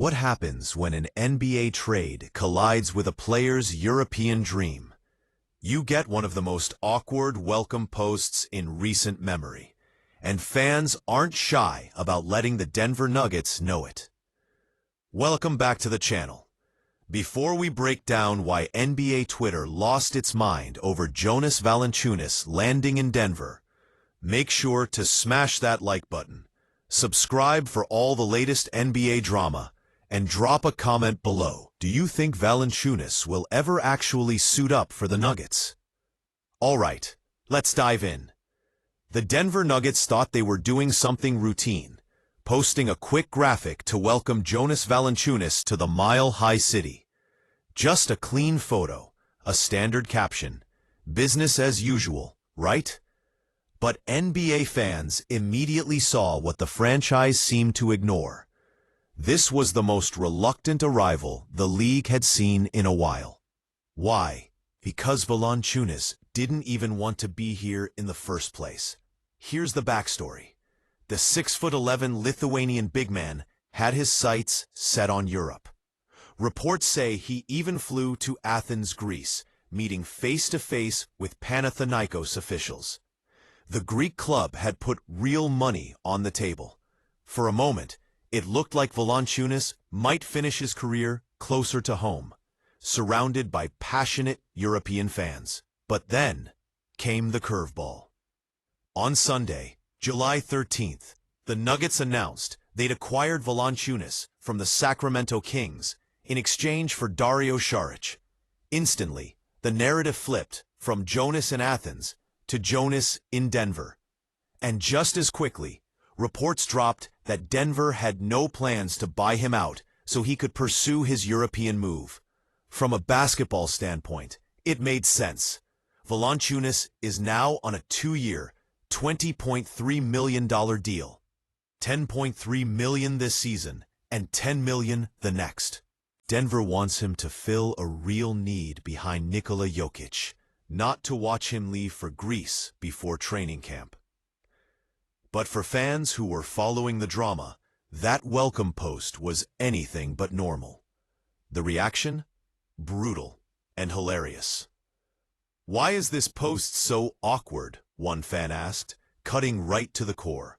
What happens when an NBA trade collides with a player's European dream? You get one of the most awkward welcome posts in recent memory, and fans aren't shy about letting the Denver Nuggets know it. Welcome back to the channel. Before we break down why NBA Twitter lost its mind over Jonas Valančiūnas landing in Denver, make sure to smash that like button, subscribe for all the latest NBA drama, and drop a comment below. Do you think Valančiūnas will ever actually suit up for the Nuggets? Alright, let's dive in. The Denver Nuggets thought they were doing something routine, posting a quick graphic to welcome Jonas Valančiūnas to the Mile High City. Just a clean photo, a standard caption, business as usual, right? But NBA fans immediately saw what the franchise seemed to ignore. This was the most reluctant arrival the league had seen in a while. Why? Because Valančiūnas didn't even want to be here in the first place. Here's the backstory. The 6'11" Lithuanian big man had his sights set on Europe. Reports say he even flew to Athens, Greece, meeting face-to-face with Panathinaikos officials. The Greek club had put real money on the table. For a moment, it looked like Valančiūnas might finish his career closer to home, surrounded by passionate European fans. But then came the curveball. On Sunday, July 13th, the Nuggets announced they'd acquired Valančiūnas from the Sacramento Kings in exchange for Dario Saric. Instantly, the narrative flipped from Jonas in Athens to Jonas in Denver. And just as quickly, reports dropped that Denver had no plans to buy him out so he could pursue his European move. From a basketball standpoint, it made sense. Valančiūnas is now on a 2-year, $20.3 million deal. $10.3 million this season and $10 million the next. Denver wants him to fill a real need behind Nikola Jokic, not to watch him leave for Greece before training camp. But for fans who were following the drama, that welcome post was anything but normal. The reaction? Brutal and hilarious. "Why is this post so awkward?" one fan asked, cutting right to the core.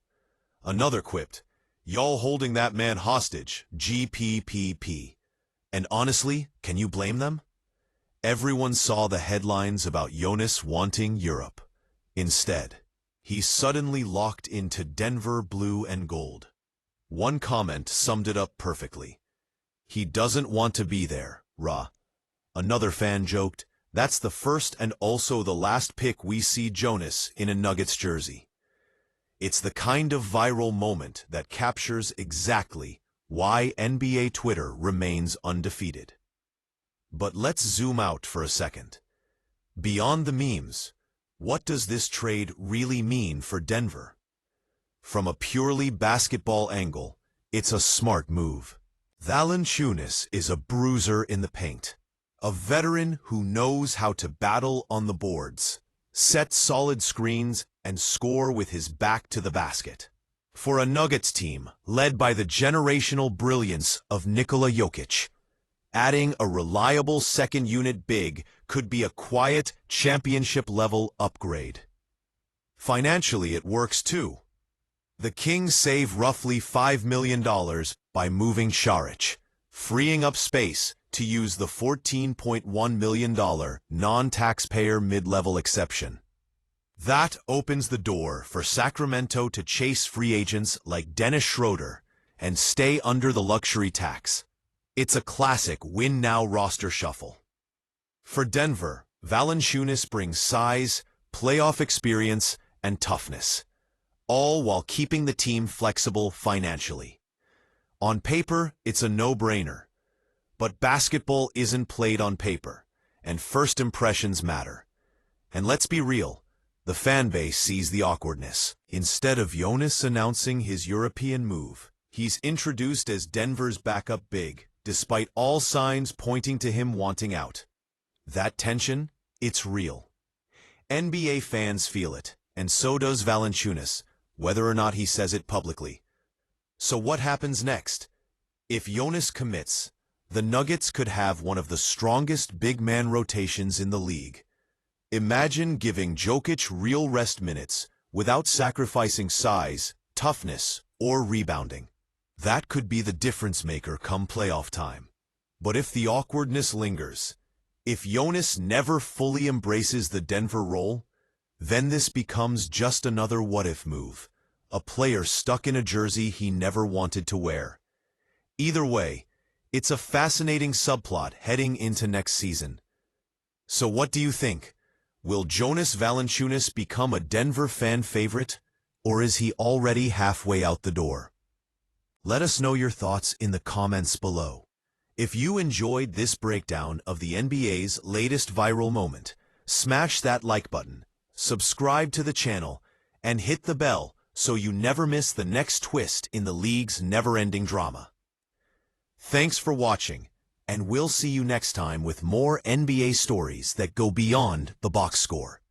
Another quipped, "Y'all holding that man hostage, GPPP. And honestly, can you blame them?" Everyone saw the headlines about Jonas wanting Europe. Instead, he suddenly locked into Denver blue and gold. One comment summed it up perfectly. "He doesn't want to be there, rah." Another fan joked, "That's the first and also the last pick we see Jonas in a Nuggets jersey." It's the kind of viral moment that captures exactly why NBA Twitter remains undefeated. But let's zoom out for a second. Beyond the memes, what does this trade really mean for Denver? From a purely basketball angle, it's a smart move. Valančiūnas is a bruiser in the paint, a veteran who knows how to battle on the boards, set solid screens, and score with his back to the basket. For a Nuggets team led by the generational brilliance of Nikola Jokic, adding a reliable second-unit big could be a quiet, championship-level upgrade. Financially, it works too. The Kings save roughly $5 million by moving Saric, freeing up space to use the $14.1 million non-taxpayer mid-level exception. That opens the door for Sacramento to chase free agents like Dennis Schroeder and stay under the luxury tax. It's a classic win-now roster shuffle. For Denver, Valančiūnas brings size, playoff experience, and toughness, all while keeping the team flexible financially. On paper, it's a no-brainer. But basketball isn't played on paper, and first impressions matter. And let's be real, the fanbase sees the awkwardness. Instead of Jonas announcing his European move, he's introduced as Denver's backup big, despite all signs pointing to him wanting out. That tension, it's real. NBA fans feel it, and so does Valančiūnas, whether or not he says it publicly. So what happens next? If Jonas commits, the Nuggets could have one of the strongest big man rotations in the league. Imagine giving Jokic real rest minutes without sacrificing size, toughness, or rebounding. That could be the difference maker come playoff time. But if the awkwardness lingers, if Jonas never fully embraces the Denver role, then this becomes just another what-if move, a player stuck in a jersey he never wanted to wear. Either way, it's a fascinating subplot heading into next season. So what do you think? Will Jonas Valančiūnas become a Denver fan favorite, or is he already halfway out the door? Let us know your thoughts in the comments below. If you enjoyed this breakdown of the NBA's latest viral moment, smash that like button, subscribe to the channel, and hit the bell so you never miss the next twist in the league's never-ending drama. Thanks for watching, and we'll see you next time with more NBA stories that go beyond the box score.